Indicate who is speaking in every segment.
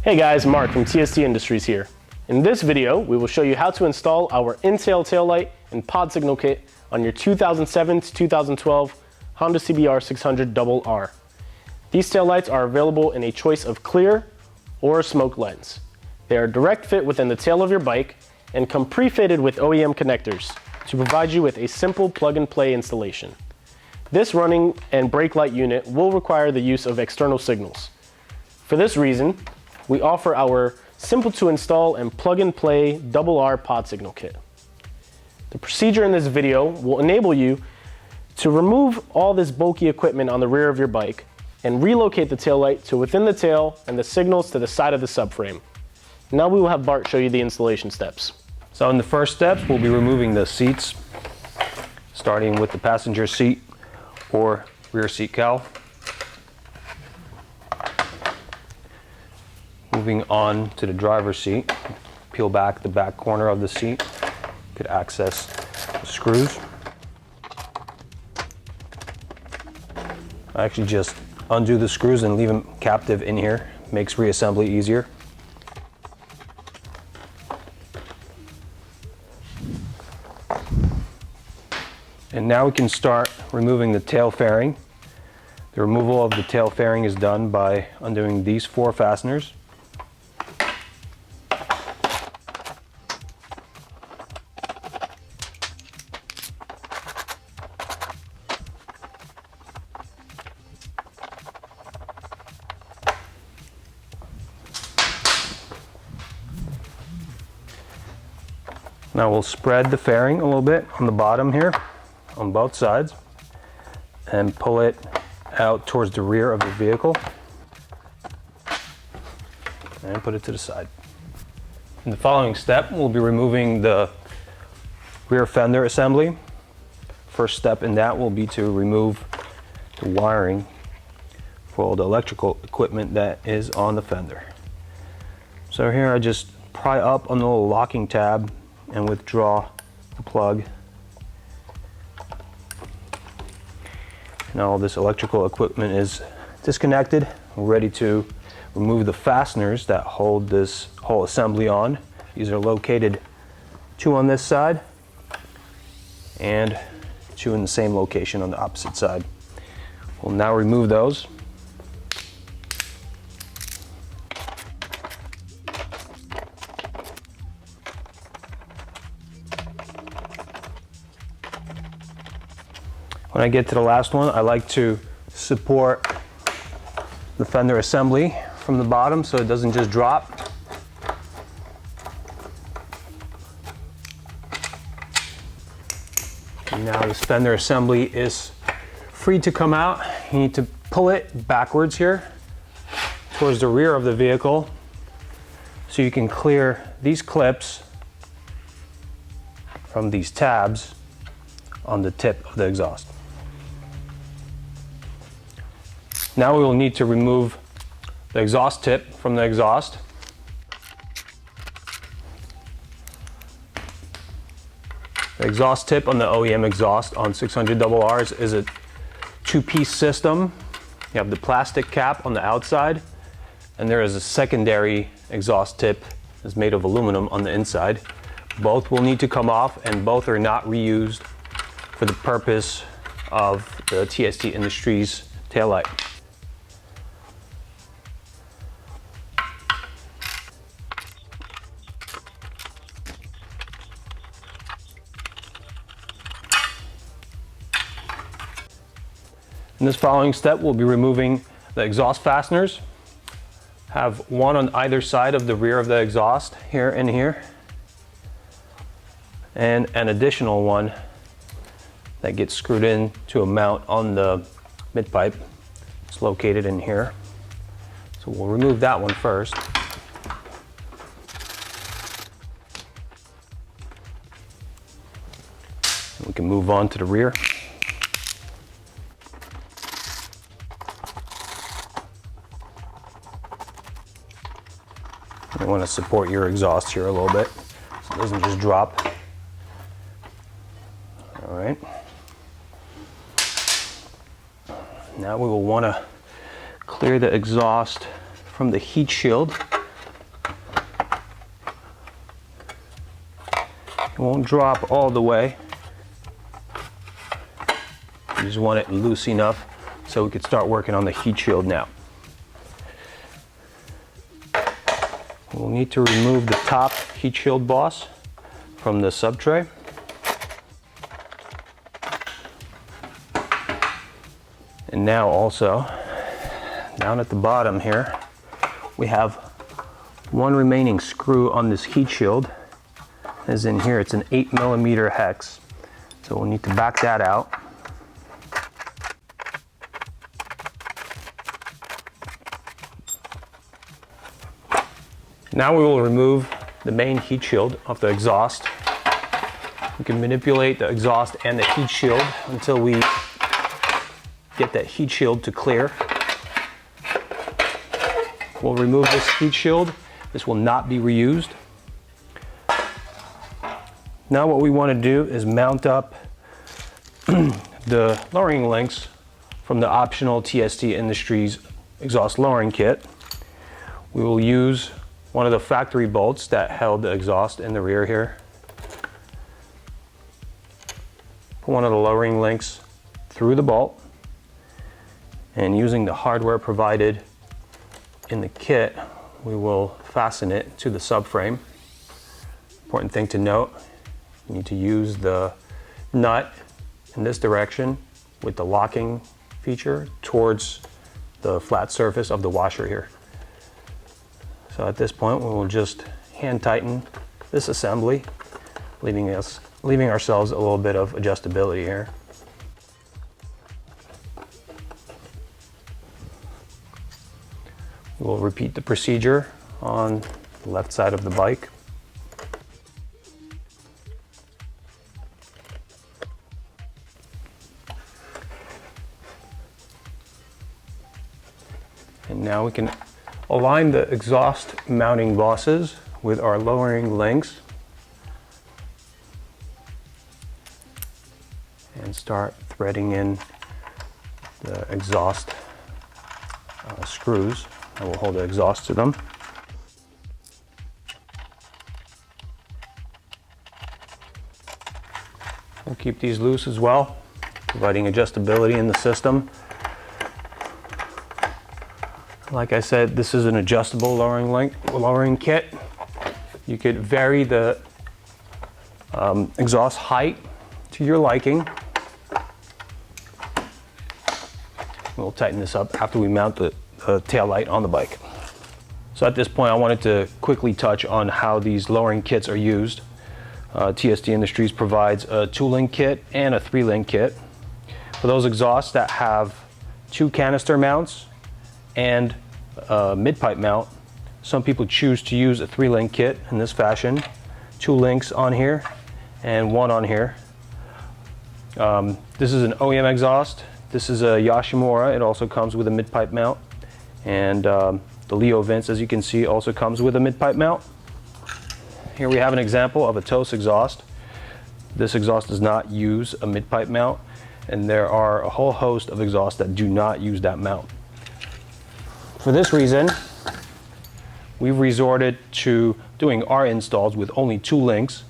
Speaker 1: Hey guys, Mark from TST Industries here. In this video, we will show you how to install our in-tail taillight and pod signal kit on your 2007 to 2012 Honda CBR600RR. These taillights are available in a choice of clear or a smoke lens. They are a direct fit within the tail of your bike and come pre-fitted with OEM connectors to provide you with a simple plug-and-play installation. This running and brake light unit will require the use of external signals. For this reason, we offer our simple to install and plug and play RR pod signal kit. The procedure in this video will enable you to remove all this bulky equipment on the rear of your bike and relocate the taillight to within the tail and the signals to the side of the subframe. Now we will have Bart show you the installation steps.
Speaker 2: So in the first steps, we'll be removing the seats, starting with the passenger seat or rear seat cowl. Moving on to the driver's seat, peel back the back corner of the seat. You could access the screws. I actually just undo the screws and leave them captive in here. Makes reassembly easier. And now we can start removing the tail fairing. The removal of the tail fairing is done by undoing these 4 fasteners. Now we'll spread the fairing a little bit on the bottom here, on both sides, and pull it out towards the rear of the vehicle and put it to the side. In the following step, we'll be removing the rear fender assembly. First step in that will be to remove the wiring for all the electrical equipment that is on the fender. So here I just pry up on the little locking tab and withdraw the plug. Now all this electrical equipment is disconnected. We're ready to remove the fasteners that hold this whole assembly on. These are located 2 on this side and 2 in the same location on the opposite side. We'll now remove those. When I get to the last one, I like to support the fender assembly from the bottom so it doesn't just drop. And now this fender assembly is free to come out. You need to pull it backwards here towards the rear of the vehicle so you can clear these clips from these tabs on the tip of the exhaust. Now we will need to remove the exhaust tip from the exhaust. The exhaust tip on the OEM exhaust on 600RRs is a 2-piece system. You have the plastic cap on the outside, and there is a secondary exhaust tip that's made of aluminum on the inside. Both will need to come off, and both are not reused for the purpose of the TST Industries taillight. In this following step, we'll be removing the exhaust fasteners. Have 1 on either side of the rear of the exhaust, here and here, and an additional one that gets screwed in to a mount on the mid pipe. It's located in here. So we'll remove that one first. And we can move on to the rear. You want to support your exhaust here a little bit so it doesn't just drop. All right. Now we will want to clear the exhaust from the heat shield won't drop all the way. You just want it loose enough so we could start working on the heat shield now. We'll need to remove the top heat shield boss from the subtray. And now also, down at the bottom here, we have one remaining screw on this heat shield. As in here, it's an 8mm hex. So we'll need to back that out. Now we will remove the main heat shield off the exhaust. We can manipulate the exhaust and the heat shield until we get that heat shield to clear. We'll remove this heat shield. This will not be reused. Now what we want to do is mount up the lowering links from the optional TST Industries exhaust lowering kit. We will use one of the factory bolts that held the exhaust in the rear here. Put one of the lowering links through the bolt, and using the hardware provided in the kit, we will fasten it to the subframe. Important thing to note, you need to use the nut in this direction with the locking feature towards the flat surface of the washer here. So at this point, we will just hand tighten this assembly, leaving ourselves a little bit of adjustability here. We'll repeat the procedure on the left side of the bike. And now we can align the exhaust mounting bosses with our lowering links and start threading in the exhaust screws that will hold the exhaust to them. We'll keep these loose as well, providing adjustability in the system. Like I said, this is an adjustable lowering kit. You could vary the exhaust height to your liking. We'll tighten this up after we mount the tail light on the bike. So at this point, I wanted to quickly touch on how these lowering kits are used. TST Industries provides a 2-link kit and a 3-link kit. For those exhausts that have 2 canister mounts and a mid-pipe mount, some people choose to use a 3-link kit in this fashion. 2 links on here and 1 on here. This is an OEM exhaust. This is a Yashimura. It also comes with a mid-pipe mount. And the Leo Vince, as you can see, also comes with a mid-pipe mount. Here we have an example of a TOS exhaust. This exhaust does not use a mid-pipe mount, and there are a whole host of exhausts that do not use that mount. For this reason, we've resorted to doing our installs with only 2 links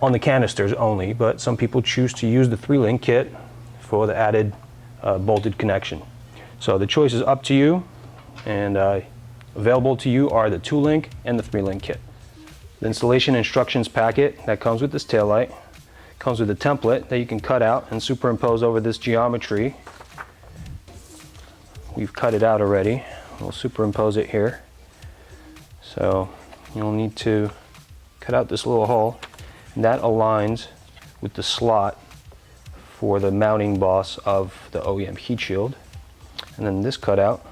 Speaker 2: on the canisters only, but some people choose to use the 3-link kit for the added bolted connection. So the choice is up to you, and available to you are the 2-link and the 3-link kit. The installation instructions packet that comes with this taillight comes with a template that you can cut out and superimpose over this geometry. We've cut it out already. We'll superimpose it here. So you'll need to cut out this little hole, and that aligns with the slot for the mounting boss of the OEM heat shield. And then this cutout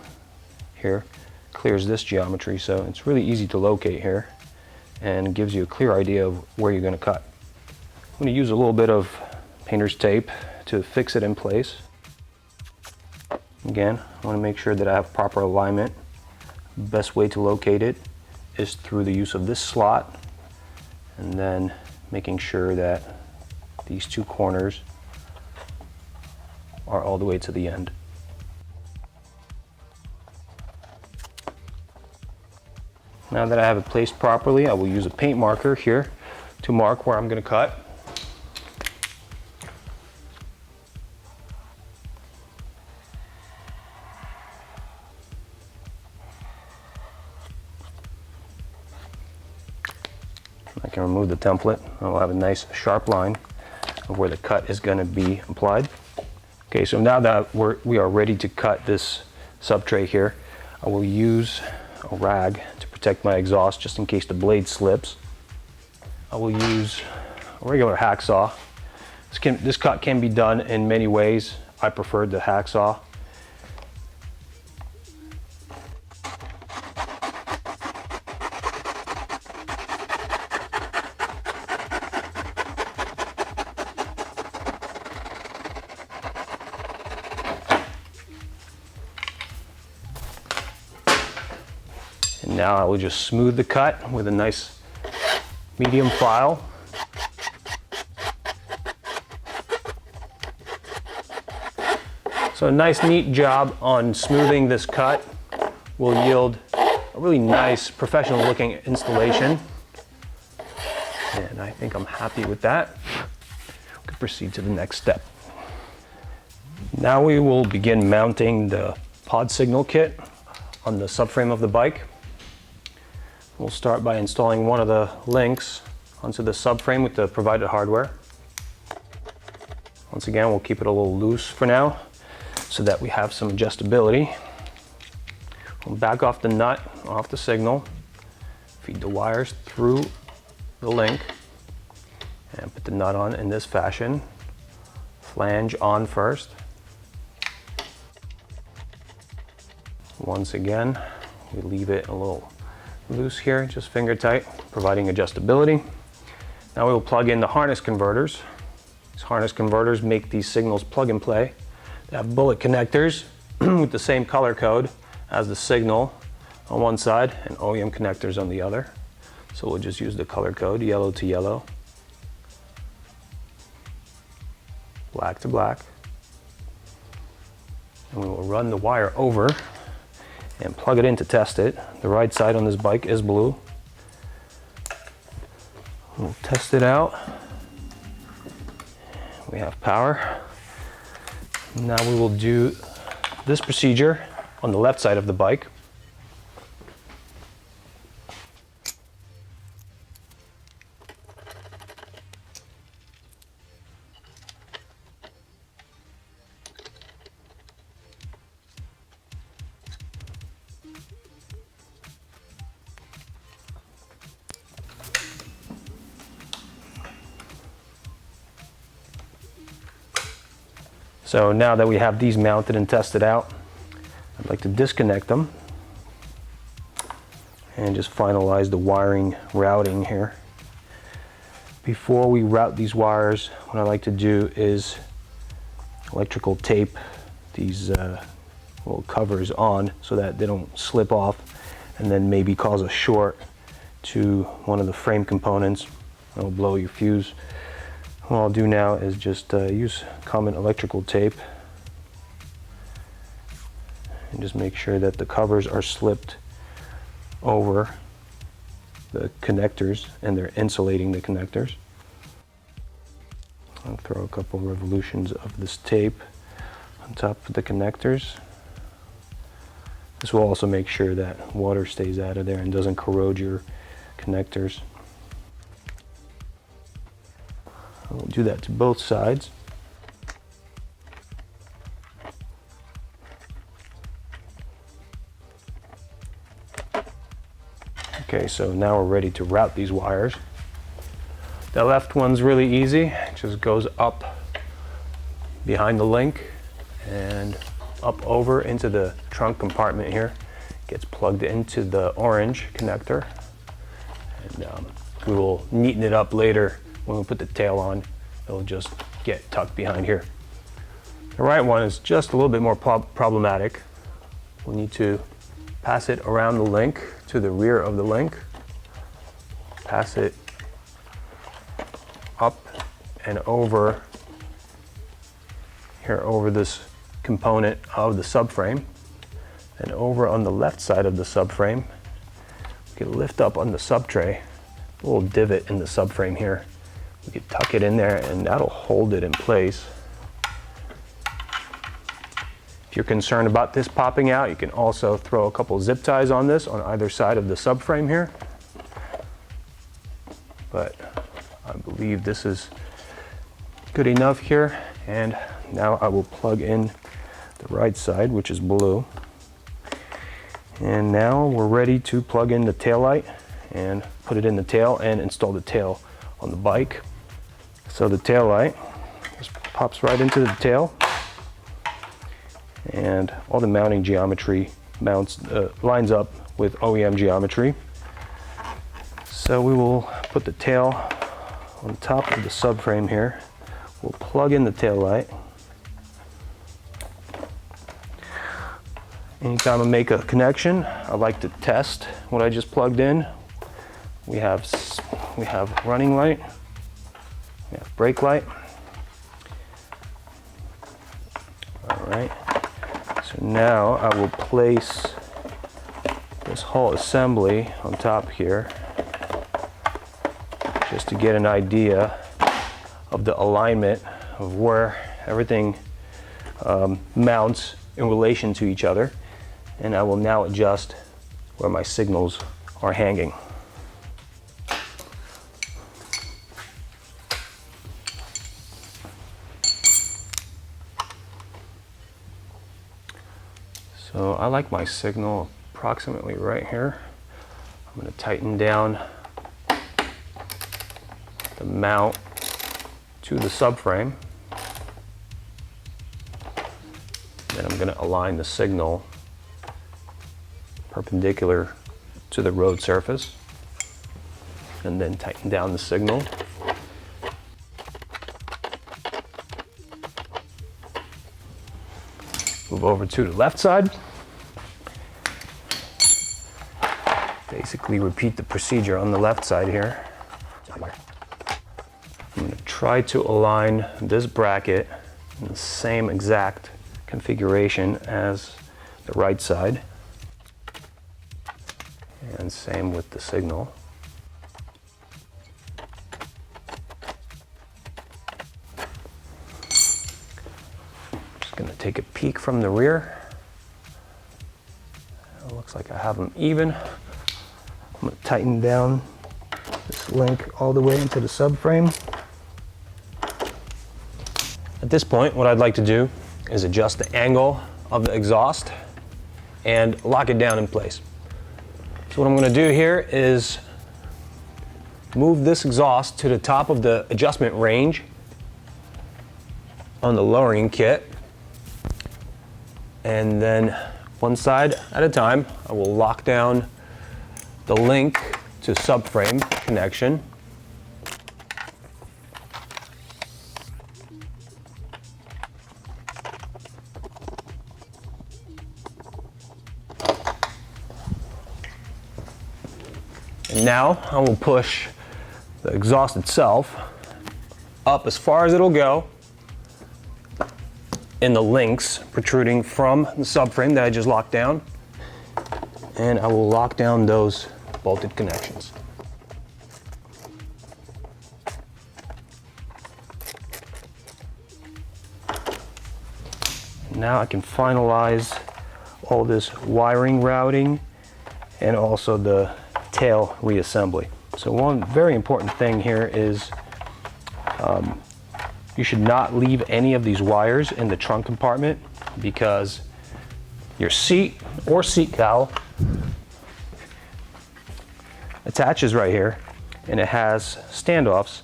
Speaker 2: here clears this geometry, so it's really easy to locate here and gives you a clear idea of where you're going to cut. I'm going to use a little bit of painter's tape to fix it in place. Again, I want to make sure that I have proper alignment. Best way to locate it is through the use of this slot, and then making sure that these 2 corners are all the way to the end. Now that I have it placed properly, I will use a paint marker here to mark where I'm going to cut. I can remove the template. I'll have a nice sharp line of where the cut is going to be applied. Okay, so now that we are ready to cut this subtray here, I will use a rag to protect my exhaust just in case the blade slips. I will use a regular hacksaw. This cut can be done in many ways. I prefer the hacksaw. And now I will just smooth the cut with a nice medium file. So a nice neat job on smoothing this cut will yield a really nice professional looking installation. And I think I'm happy with that. We can proceed to the next step. Now we will begin mounting the pod signal kit on the subframe of the bike. We'll start by installing one of the links onto the subframe with the provided hardware. Once again, we'll keep it a little loose for now so that we have some adjustability. We'll back off the nut, off the signal, feed the wires through the link, and put the nut on in this fashion. Flange on first. Once again, we leave it a little loose here, just finger tight, providing adjustability. Now we will plug in the harness converters. These harness converters make these signals plug and play. They have bullet connectors with the same color code as the signal on one side and OEM connectors on the other. So we'll just use the color code, yellow to yellow, black to black. And we will run the wire over and plug it in to test it. The right side on this bike is blue. We'll test it out. We have power. Now we will do this procedure on the left side of the bike. So now that we have these mounted and tested out, I'd like to disconnect them and just finalize the wiring routing here. Before we route these wires, what I like to do is electrical tape these little covers on so that they don't slip off and then maybe cause a short to one of the frame components. It'll blow your fuse. What I'll do now is just use common electrical tape and just make sure that the covers are slipped over the connectors and they're insulating the connectors. I'll throw a couple revolutions of this tape on top of the connectors. This will also make sure that water stays out of there and doesn't corrode your connectors. We'll do that to both sides. Okay, so now we're ready to route these wires. The left one's really easy. It just goes up behind the link and up over into the trunk compartment here. Gets plugged into the orange connector. And we will neaten it up later. When we put the tail on, it'll just get tucked behind here. The right one is just a little bit more problematic. We'll need to pass it around the link to the rear of the link, pass it up and over here over this component of the subframe, and over on the left side of the subframe, we can lift up on the subtray little divot in the subframe here. We could tuck it in there and that'll hold it in place. If you're concerned about this popping out, you can also throw a couple zip ties on this on either side of the subframe here. But I believe this is good enough here. And now I will plug in the right side, which is blue. And now we're ready to plug in the taillight and put it in the tail and install the tail on the bike. So the taillight just pops right into the tail, and all the mounting geometry lines up with OEM geometry. So we will put the tail on top of the subframe here. We'll plug in the taillight. Anytime I make a connection, I like to test what I just plugged in. We have running light, we have brake light. All right, so now I will place this whole assembly on top here just to get an idea of the alignment of where everything mounts in relation to each other. And I will now adjust where my signals are hanging. So I like my signal approximately right here. I'm going to tighten down the mount to the subframe. Then I'm going to align the signal perpendicular to the road surface, and then tighten down the signal. Move over to the left side. Basically repeat the procedure on the left side here. I'm going to try to align this bracket in the same exact configuration as the right side. And same with the signal. Just going to take a peek from the rear. It looks like I have them even. I'm going to tighten down this link all the way into the subframe. At this point, what I'd like to do is adjust the angle of the exhaust and lock it down in place. So what I'm going to do here is move this exhaust to the top of the adjustment range on the lowering kit, and then one side at a time I will lock down the link to subframe connection. And now I will push the exhaust itself up as far as it'll go in the links protruding from the subframe that I just locked down. And I will lock down those bolted connections. Now I can finalize all this wiring routing and also the tail reassembly. So one very important thing here is you should not leave any of these wires in the trunk compartment, because your seat or seat cowl attaches right here, and it has standoffs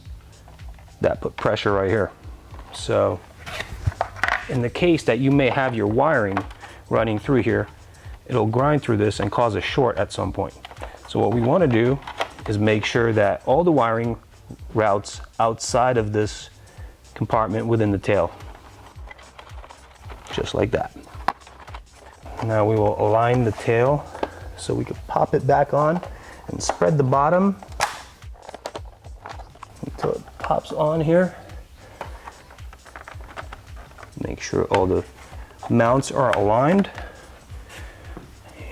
Speaker 2: that put pressure right here. So in the case that you may have your wiring running through here, it'll grind through this and cause a short at some point. So what we want to do is make sure that all the wiring routes outside of this compartment within the tail, just like that. Now we will align the tail so we can pop it back on and spread the bottom until it pops on here. Make sure all the mounts are aligned,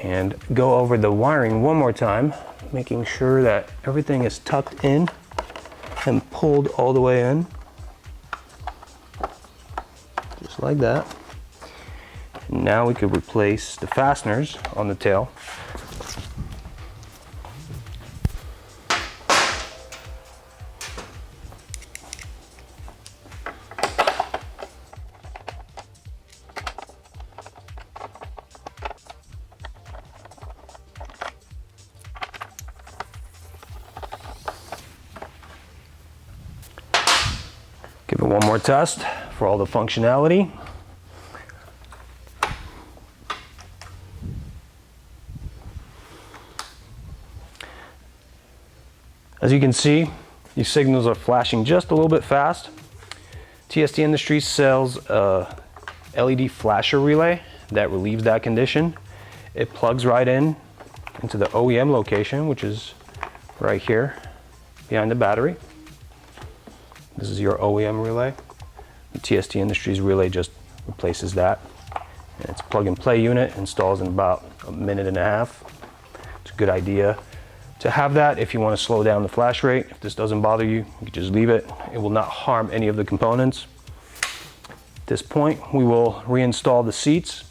Speaker 2: and go over the wiring one more time making sure that everything is tucked in and pulled all the way in. Just like that. And now we could replace the fasteners on the tail. Give it one more test for all the functionality. As you can see, these signals are flashing just a little bit fast. TST Industries sells a LED flasher relay that relieves that condition. It plugs right in into the OEM location, which is right here behind the battery. This is your OEM relay. The TST Industries relay just replaces that. And it's a plug and play unit, installs in about a minute and a half. It's a good idea to have that if you want to slow down the flash rate. If this doesn't bother you, you can just leave it. It will not harm any of the components. At this point, we will reinstall the seats.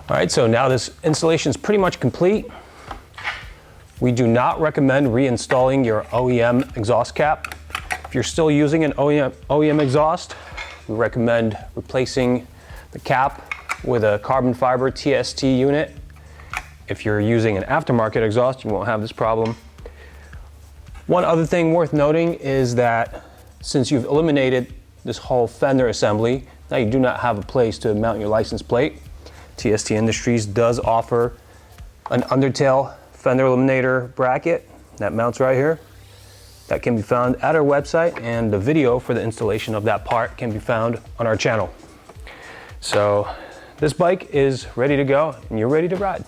Speaker 2: All right, so now this installation is pretty much complete. We do not recommend reinstalling your OEM exhaust cap. If you're still using an OEM exhaust, we recommend replacing the cap with a carbon fiber TST unit. If you're using an aftermarket exhaust, you won't have this problem. One other thing worth noting is that since you've eliminated this whole fender assembly, now you do not have a place to mount your license plate. TST Industries does offer an undertail fender eliminator bracket that mounts right here. That can be found at our website, and the video for the installation of that part can be found on our channel. So this bike is ready to go and you're ready to ride.